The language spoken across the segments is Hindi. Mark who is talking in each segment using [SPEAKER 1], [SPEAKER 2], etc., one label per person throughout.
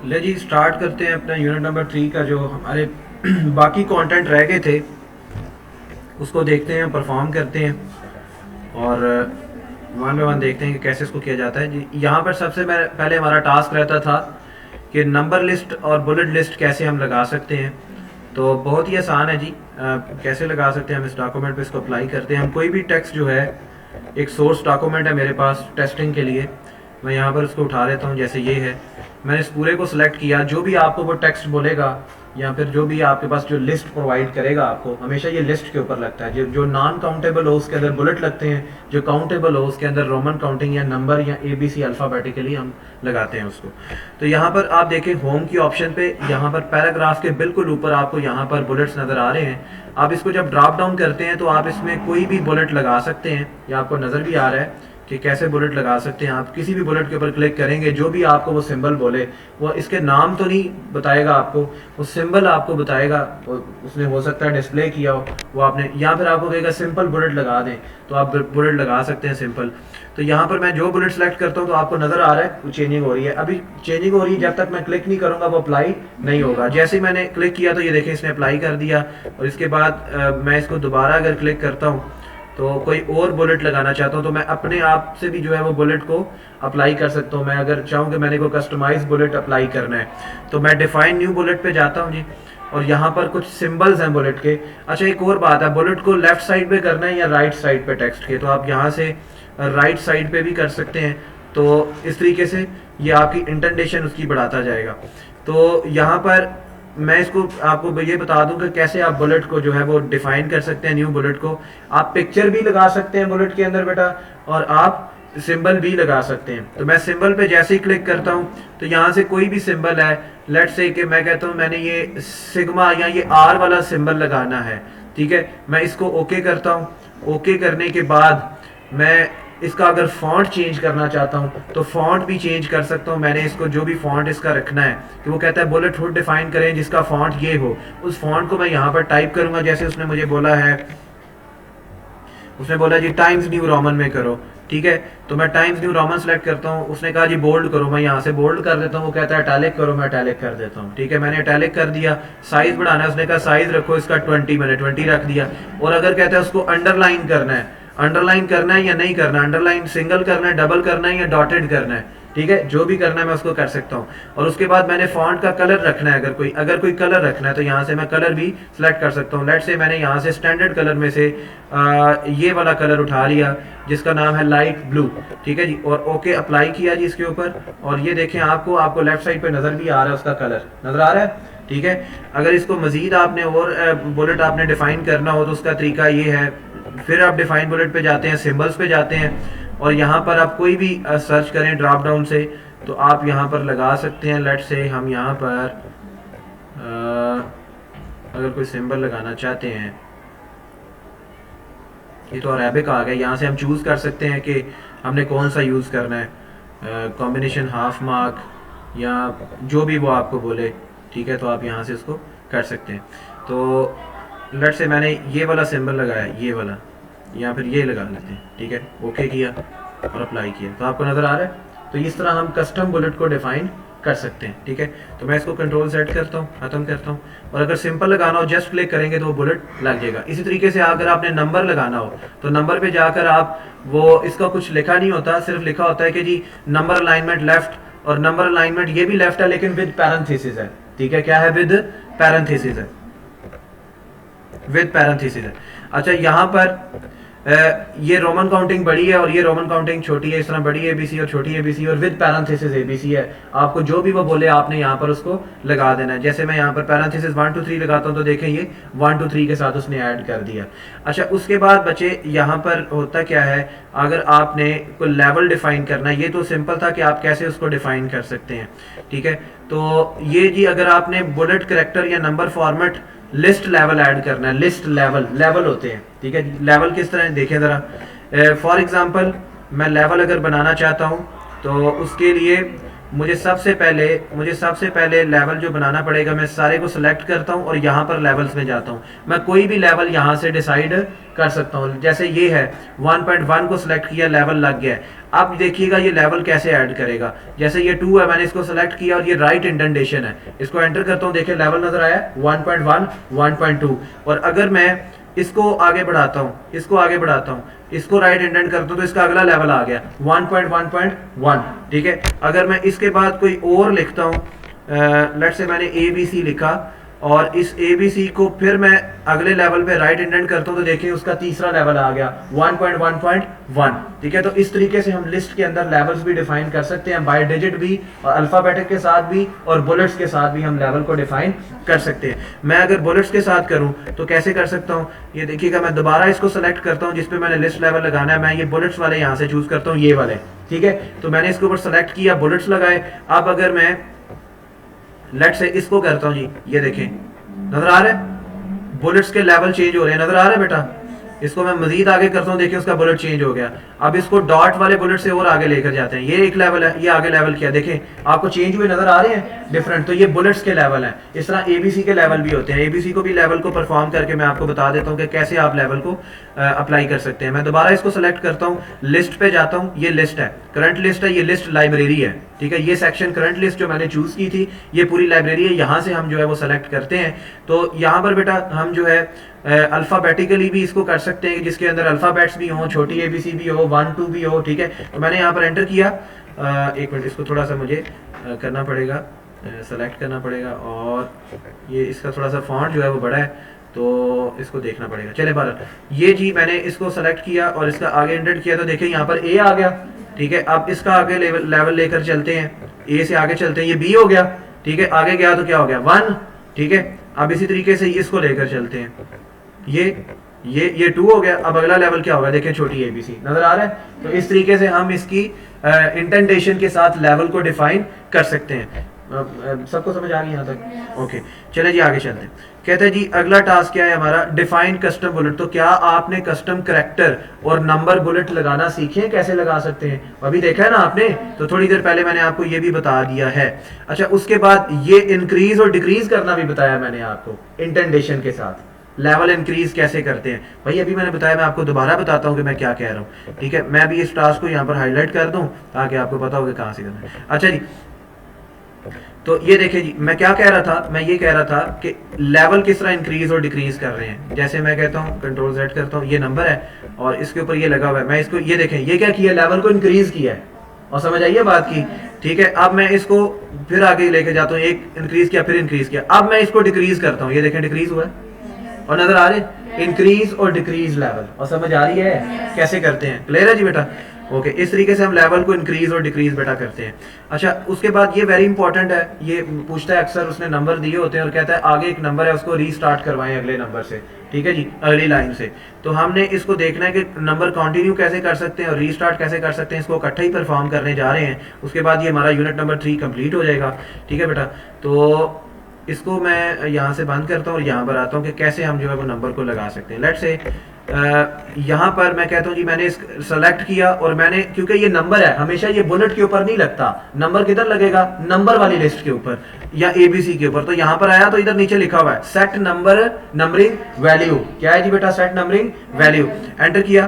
[SPEAKER 1] ले जी स्टार्ट करते हैं अपना यूनिट नंबर 3 का। जो हमारे बाकी कंटेंट रह गए थे उसको देखते हैं, परफॉर्म करते हैं और वन बाय वन देखते हैं कि कैसे इसको किया जाता है जी। यहाँ पर सबसे पहले हमारा टास्क रहता था कि नंबर लिस्ट और बुलेट लिस्ट कैसे हम लगा सकते हैं। तो बहुत ही आसान है जी। कैसे लगा सकते हैं हम इस डॉक्यूमेंट पे इसको अप्लाई करते हैं। हम कोई भी टेक्स्ट जो है, एक सोर्स डॉक्यूमेंट है मेरे पास टेस्टिंग के लिए, मैं यहाँ पर उसको उठा लेता हूँ। जैसे ये है, मैंने इस पूरे को सिलेक्ट किया। जो भी आपको वो टेक्स्ट बोलेगा या फिर जो भी आपके पास जो लिस्ट प्रोवाइड करेगा आपको, हमेशा ये लिस्ट के ऊपर लगता है। जो नॉन काउंटेबल हो उसके अंदर बुलेट लगते हैं, जो काउंटेबल हो उसके अंदर रोमन काउंटिंग या नंबर या ABC अल्फ़ाबेटिकली हम लगाते हैं उसको। तो यहाँ पर आप देखें होम की ऑप्शन पे, यहाँ पर पैराग्राफ के बिल्कुल ऊपर आपको यहाँ पर बुलेट्स नज़र आ रहे हैं। आप इसको जब ड्रॉप डाउन करते हैं तो आप इसमें कोई भी बुलेट लगा सकते हैं। या आपको नज़र भी आ रहा है कि कैसे बुलेट लगा सकते हैं। आप किसी भी बुलेट के ऊपर क्लिक करेंगे, जो भी आपको वो सिंबल बोले, वो इसके नाम तो नहीं बताएगा आपको, वो सिंबल आपको बताएगा। उसने हो सकता है डिस्प्ले किया हो वो आपने, या फिर आपको कहेगा सिंपल बुलेट लगा दें तो आप बुलेट लगा सकते हैं सिंपल। तो यहाँ पर मैं जो बुलेट सेलेक्ट करता हूँ तो आपको नज़र आ रहा है वो चेंजिंग हो रही है। अभी चेंजिंग हो रही है, जब तक मैं क्लिक नहीं करूँगा वो अप्लाई नहीं होगा। जैसे ही मैंने क्लिक किया तो ये देखें इसने अप्लाई कर दिया। और इसके बाद मैं इसको दोबारा अगर क्लिक करता हूँ तो कोई और बुलेट लगाना चाहता हूँ तो मैं अपने आप से भी जो है वो बुलेट को अप्लाई कर सकता हूँ। मैं अगर चाहूँ कि मैंने कोई कस्टमाइज बुलेट अप्लाई करना है तो मैं डिफाइन न्यू बुलेट पे जाता हूँ जी। और यहाँ पर कुछ सिंबल्स हैं बुलेट के। अच्छा, एक और बात है, बुलेट को लेफ्ट साइड पे करना है या राइट साइड पे टेक्स्ट के, तो आप यहाँ से राइट साइड पे भी कर सकते हैं। तो इस तरीके से ये आपकी इंटेंटेशन उसकी बढ़ाता जाएगा। तो यहाँ पर मैं इसको आपको ये बता दूं कि कैसे आप बुलेट को जो है वो डिफाइन कर सकते हैं। न्यू बुलेट को आप पिक्चर भी लगा सकते हैं बुलेट के अंदर बेटा, और आप सिंबल भी लगा सकते हैं। तो मैं सिंबल पे जैसे ही क्लिक करता हूं तो यहाँ से कोई भी सिंबल है, लेट से कि मैं कहता हूं मैंने ये सिग्मा या ये R वाला सिंबल लगाना है, ठीक है। मैं इसको ओके करता हूं। ओके करने के बाद मैं इसका अगर फॉन्ट चेंज करना चाहता हूं तो फॉन्ट भी चेंज कर सकता हूं। मैंने इसको जो भी फॉन्ट इसका रखना है कि वो कहता है बुलेट हुड डिफाइन करें जिसका फॉन्ट ये हो, उस फॉन्ट को मैं यहाँ पर टाइप करूंगा। जैसे उसने मुझे बोला है, उसने बोला जी टाइम्स न्यू रोमन में करो, ठीक है। तो मैं टाइम्स न्यू रोमन सेलेक्ट करता हूँ। उसने कहा जी बोल्ड करो, मैं यहाँ से बोल्ड कर देता हूँ। वो कहता है इटैलिक करो, मैं इटैलिक कर देता हूँ, ठीक है। मैंने इटैलिक कर दिया। साइज बढ़ाना है, उसने कहा साइज रखो इसका 20, मैंने 20 रख दिया। और अगर कहता है उसको अंडरलाइन करना है, अंडरलाइन करना है या नहीं करना, अंडरलाइन सिंगल करना है, डबल करना है या डॉटेड करना है, ठीक है, जो भी करना है मैं उसको कर सकता हूँ। और उसके बाद मैंने फॉन्ट का कलर रखना है, अगर कोई कलर रखना है तो यहाँ से मैं कलर भी सिलेक्ट कर सकता हूँ। लेट से मैंने यहाँ से स्टैंडर्ड कलर में से ये वाला कलर उठा लिया जिसका नाम है लाइट ब्लू, ठीक है जी। और ओके अप्लाई किया जी इसके ऊपर। और ये देखें आपको लेफ्ट साइड पे नज़र भी आ रहा है, उसका कलर नज़र आ रहा है, ठीक है। अगर इसको मजीद आपने और बुलेट आपने डिफाइन करना हो तो उसका तरीका ये है, फिर आप डिफाइन बुलेट पे जाते हैं, सिंबल्स पे जाते हैं और यहाँ पर आप कोई भी सर्च करें ड्रॉप डाउन से तो आप यहाँ पर लगा सकते हैं। लेट से हम यहाँ पर अगर कोई सिंबल लगाना चाहते हैं, ये तो अरेबिक आ गया, यहाँ से हम चूज़ कर सकते हैं कि हमने कौन सा यूज़ करना है, कॉम्बिनेशन हाफ मार्क या जो भी वो आपको बोले, ठीक है। तो आप यहाँ से इसको कर सकते हैं। तो लेट से मैंने ये वाला सिंबल लगाया, ये वाला, या फिर ये लगा लेते हैं, ठीक है। ओके किया और अप्लाई किया तो आपको नज़र आ रहा है। तो इस तरह हम कस्टम बुलेट को डिफाइन कर सकते हैं, ठीक है। तो मैं इसको कंट्रोल सेट करता हूँ, ख़त्म करता हूँ। और अगर सिंपल लगाना हो जस्ट क्लिक करेंगे तो वो बुलेट लग जाएगा। इसी तरीके से अगर आपने नंबर लगाना हो तो नंबर पे जाकर आप वो, इसका कुछ लिखा नहीं होता, सिर्फ लिखा होता है कि जी नंबर अलाइनमेंट लेफ्ट, और नंबर अलाइनमेंट ये भी लेफ्ट है लेकिन विद पैरेंथेसिस है, ठीक है। क्या है? विद पैरेंथेसिस है, विद पैरेंथेसिस है। अच्छा, यहाँ पर ये रोमन काउंटिंग बड़ी है और ये रोमन काउंटिंग छोटी है, इस तरह बड़ी ABC और छोटी ABC और विद पैरेंथेसिस ABC है। आपको जो भी वो बोले आपने यहाँ पर उसको लगा देना है। जैसे मैं यहाँ पर पैरेंथेसिस 1 2 3 लगाता हूँ तो देखें ये 1 2 3 के साथ उसने ऐड कर दिया। अच्छा, उसके बाद बच्चे यहाँ पर होता क्या है, अगर आपने कोई लेवल डिफाइन करना है, ये तो सिंपल था कि आप कैसे उसको डिफाइन कर सकते हैं, ठीक है। तो ये जी अगर आपने बुलेट करेक्टर या number format list level add करना है, लिस्ट लेवल होते हैं, ठीक है। लेवल किस तरह देखें ज़रा। फॉर एग्जांपल मैं लेवल अगर बनाना चाहता हूँ तो उसके लिए मुझे सबसे पहले लेवल जो बनाना पड़ेगा, मैं सारे को सिलेक्ट करता हूँ और यहाँ पर लेवल्स में जाता हूँ। मैं कोई भी लेवल यहाँ से डिसाइड कर सकता हूँ। जैसे ये है 1.1 को सिलेक्ट किया, लेवल लग गया है। अब देखिएगा ये लेवल कैसे ऐड करेगा। जैसे ये 2 है, मैंने इसको सेलेक्ट किया और ये राइट इंडेंटेशन है, इसको एंटर करता हूँ, देखिए लेवल नजर आया 1.1 1.2। और अगर मैं इसको आगे बढ़ाता हूँ, इसको राइट इंडेंट करता हूँ तो इसका अगला लेवल आ गया 1.1.1। ठीक है, अगर मैं इसके बाद कोई और लिखता हूँ, लेट्स से मैंने ABC लिखा और इस ABC को फिर मैं अगले लेवल पे राइट इंडेंट करता हूँ तो देखिए उसका तीसरा लेवल आ गया 1.1.1। ठीक है, तो इस तरीके से हम लिस्ट के अंदर लेवल्स भी डिफाइन कर सकते हैं, बाय डिजिट भी और अल्फाबेटिक के साथ भी और बुलेट्स के साथ भी हम लेवल को डिफाइन कर सकते हैं। मैं अगर बुलेट्स के साथ करूं तो कैसे कर सकता हूं, ये देखिएगा, मैं दोबारा इसको सेलेक्ट करता हूं जिसपे मैंने लिस्ट लेवल लगाना है। मैं ये बुलेट्स वाले यहाँ से चूज करता हूँ, ये वाले। ठीक है, तो मैंने इसके ऊपर सेलेक्ट किया, बुलेट्स लगाए। अब अगर मैं लेट से इसको करता हूँ जी, ये देखें नजर आ रहा है, बुलेट्स के लेवल चेंज हो रहे हैं, नजर आ रहा है बेटा। इसको मैं मजीद आगे करता हूँ, देखिए उसका बुलेट चेंज हो गया। अब इसको डॉट वाले बुलेट से और आगे लेकर जाते हैं, ये एक लेवल है, ये आगे लेवल किया, देखें आपको चेंज हुए नजर आ रहे हैं डिफरेंट। तो ये बुलेट्स के लेवल हैं। इस तरह ABC के लेवल भी होते हैं। ABC को भी लेवल को परफॉर्म करके मैं आपको बता देता हूँ कि कैसे आप लेवल को अप्लाई कर सकते हैं। मैं दोबारा इसको सेलेक्ट करता हूँ, लिस्ट पे जाता हूँ, ये लिस्ट है, करंट लिस्ट है, ये लिस्ट लाइब्रेरी है। ठीक है, ये सेक्शन करंट लिस्ट जो मैंने चूज की थी, ये पूरी लाइब्रेरी है, यहाँ से हम जो है वो सेलेक्ट करते हैं। तो यहाँ पर बेटा हम जो है अल्फाबेटिकली भी इसको कर सकते हैं, जिसके अंदर अल्फाबेट्स भी हो, छोटी ABC भी हो, 1 2 भी हो। ठीक है, तो मैंने यहाँ पर एंटर किया। एक मिनट, इसको थोड़ा सा मुझे करना पड़ेगा, सेलेक्ट करना पड़ेगा, और ये इसका थोड़ा सा फॉन्ट जो है वो बड़ा है तो इसको देखना पड़ेगा। चले बार ये जी मैंने इसको सेलेक्ट किया और इसका आगे एंटर किया तो देखिए यहाँ पर A आ गया। ठीक है, अब इसका आगे लेवल लेकर चलते हैं, A से आगे चलते हैं, ये B हो गया। ठीक है, आगे गया तो क्या हो गया 1। ठीक है, अब इसी तरीके से इसको लेकर चलते हैं, ये 2 हो गया। अब अगला लेवल क्या होगा, देखिए छोटी ABC नजर आ रहा है। तो इस तरीके से हम इसकी इंटेंटेशन के साथ लेवल को डिफाइन कर सकते हैं। सबको समझ आ गई यहाँ तक? ओके, चले जी आगे चलते हैं। कहते हैं जी अगला टास्क क्या है हमारा, डिफाइन कस्टम बुलेट। तो क्या आपने कस्टम करैक्टर और नंबर बुलेट लगाना सीखे, कैसे लगा सकते हैं? अभी देखा है ना आपने, तो थोड़ी देर पहले मैंने आपको ये भी बता दिया है। अच्छा, उसके बाद ये इंक्रीज और डिक्रीज करना भी बताया मैंने आपको इंटेंटेशन के साथ। लेवल इंक्रीज कैसे करते हैं भाई, अभी मैंने बताया, मैं आपको दोबारा बताता हूँ कि मैं क्या कह रहा हूँ। ठीक है, मैं भी इस टास्क को यहाँ पर हाईलाइट कर दूँ ताकि आपको पता हो कि कहाँ से करना है। अच्छा जी, तो ये देखिए जी, मैं क्या कह रहा था, मैं ये कह रहा था कि लेवल किस तरह इंक्रीज और डिक्रीज कर रहे हैं। जैसे मैं कहता हूँ कंट्रोल Z करता हूँ, ये नंबर है और इसके ऊपर ये लगा हुआ है, मैं इसको, ये देखें ये क्या किया, लेवल को इंक्रीज किया है। और समझ आइए बात की। ठीक है, अब मैं इसको फिर आगे लेके जाता हूँ, एक इंक्रीज किया फिर इंक्रीज किया, अब मैं इसको डिक्रीज करता हूँ, ये देखें डिक्रीज हुआ है और नजर आ रहे इंक्रीज और डिक्रीज लेवल। और समझ आ रही है कैसे करते हैं? क्लियर है जी बेटा? ओके, इस तरीके से हम लेवल को इंक्रीज और डिक्रीज बेटा करते हैं। अच्छा, उसके बाद ये वेरी इंपॉर्टेंट है, ये पूछता है अक्सर, उसने नंबर दिए होते हैं और कहता है आगे एक नंबर है उसको रीस्टार्ट करवाएं अगले नंबर से। ठीक है जी, अगली लाइन से। तो हमने इसको देखना है कि नंबर कंटिन्यू कैसे कर सकते हैं और रीस्टार्ट कैसे कर सकते हैं, इसको इकट्ठा ही परफॉर्म करने जा रहे हैं। उसके बाद ये हमारा यूनिट नंबर 3 कंप्लीट हो जाएगा। ठीक है बेटा, तो इसको मैं यहाँ से बंद करता हूँ और यहाँ पर आता हूँ कि कैसे हम जो है वो नंबर को लगा सकते हैं। लेट्स से यहाँ पर मैं कहता हूँ जी मैंने सेलेक्ट किया और मैंने, क्योंकि ये नंबर है, हमेशा ये बुलेट के ऊपर नहीं लगता, नंबर किधर लगेगा, नंबर वाली लिस्ट के ऊपर या ABC के ऊपर। तो यहाँ पर आया तो इधर नीचे लिखा हुआ है सेट नंबरिंग वैल्यू। क्या है जी बेटा? Set numbering value. एंटर किया,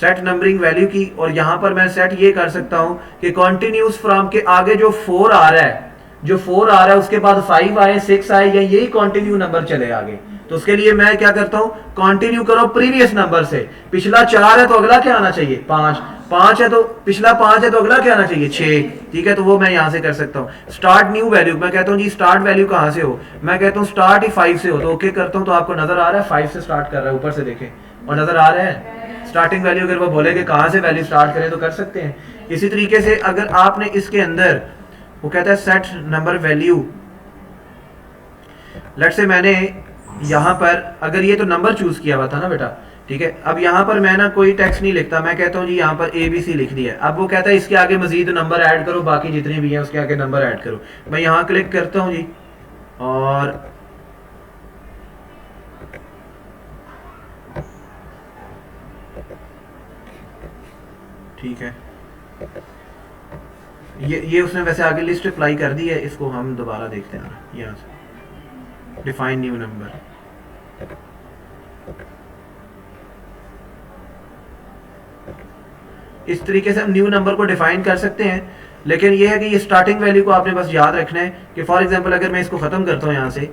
[SPEAKER 1] सेट नंबरिंग वैल्यू की, और यहाँ पर मैं सेट ये कर सकता हूँ कि कॉन्टिन्यूस फ्रॉम के आगे जो 4 आ रहा है, जो 4 आ रहा है उसके बाद 5 आए, 6 आए, या यही कंटिन्यू नंबर चले आगे। तो उसके लिए मैं क्या करता हूं, कंटिन्यू करो प्रीवियस नंबर से। पिछला 4 है तो अगला क्या आना चाहिए? 5। 5 है तो पिछला 5 है तो अगला क्या आना चाहिए? 6। ठीक है, तो वो मैं यहां से कर सकता हूं। स्टार्ट न्यू वैल्यू, मैं कहता हूं जी स्टार्ट वैल्यू कहां से हो, मैं कहता हूं स्टार्ट ही 5 से हो। तो ओके करता हूं, तो आपको नजर आ रहा है 5 से स्टार्ट कर रहा है, ऊपर से देखें और नजर आ रहा है स्टार्टिंग वैल्यू। अगर वो बोले कि कहां से वैल्यू स्टार्ट करें तो कर सकते हैं। इसी तरीके से अगर आपने इसके अंदर, वो कहता है set number value, let's say मैंने यहाँ पर, अगर ये तो नंबर चूज किया हुआ था ना बेटा, ठीक है, अब यहाँ पर मैं ना कोई टेक्स्ट नहीं लिखता, मैं कहता हूँ जी यहाँ पर ABC लिख दिया। अब वो कहता है इसके आगे मजीद नंबर ऐड करो, बाकी जितने भी हैं उसके आगे नंबर ऐड करो। मैं यहाँ क्लिक करता हूँ जी, और ठीक है ये उसने वैसे आगे लिस्ट अप्लाई कर दी है, इसको हम दोबारा देखते हैं यहाँ से। डिफाइन न्यू नंबर, इस तरीके से हम न्यू नंबर को डिफाइन कर सकते हैं। लेकिन ये है कि ये स्टार्टिंग वैल्यू को आपने बस याद रखना है कि फॉर एग्जांपल अगर मैं इसको ख़त्म करता हूँ यहाँ से,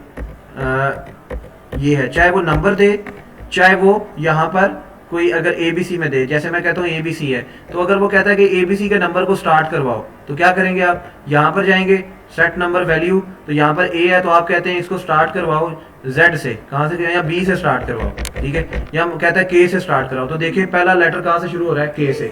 [SPEAKER 1] ये है, चाहे वो नंबर दे, चाहे वो यहाँ पर कोई अगर ABC में दे, जैसे मैं कहता हूँ ABC है, तो अगर वो कहता है कि ABC के नंबर को स्टार्ट करवाओ, तो क्या करेंगे आप, यहाँ पर जाएंगे सेट नंबर वैल्यू, तो यहाँ पर A है तो आप कहते हैं इसको स्टार्ट करवाओ Z से, कहाँ से, या B से स्टार्ट करवाओ, ठीक है, या कहता है K से स्टार्ट कराओ, तो देखिए पहला लेटर कहाँ से शुरू हो रहा है, K से,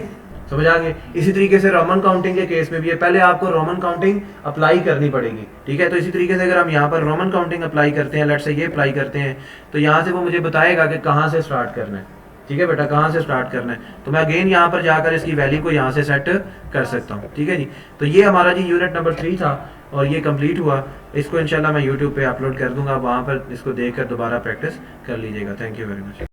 [SPEAKER 1] समझ आ गए। इसी तरीके से रोमन काउंटिंग के केस में भी है, पहले आपको रोमन काउंटिंग अप्लाई करनी पड़ेगी, ठीक है। तो इसी तरीके से अगर हम यहाँ पर रोमन काउंटिंग अप्लाई करते हैं, लेट से ये अप्लाई करते हैं, तो यहाँ से वो मुझे बताएगा कि कहाँ से स्टार्ट करना है, ठीक है बेटा, कहाँ से स्टार्ट करना है, तो मैं अगेन यहाँ पर जाकर इसकी वैल्यू को यहाँ से सेट कर सकता हूँ, ठीक है जी। तो ये हमारा जी यूनिट नंबर 3 था और ये कंप्लीट हुआ। इसको इंशाल्लाह मैं यूट्यूब पे अपलोड कर दूंगा, वहाँ पर इसको देखकर दोबारा प्रैक्टिस कर लीजिएगा। Thank you very much.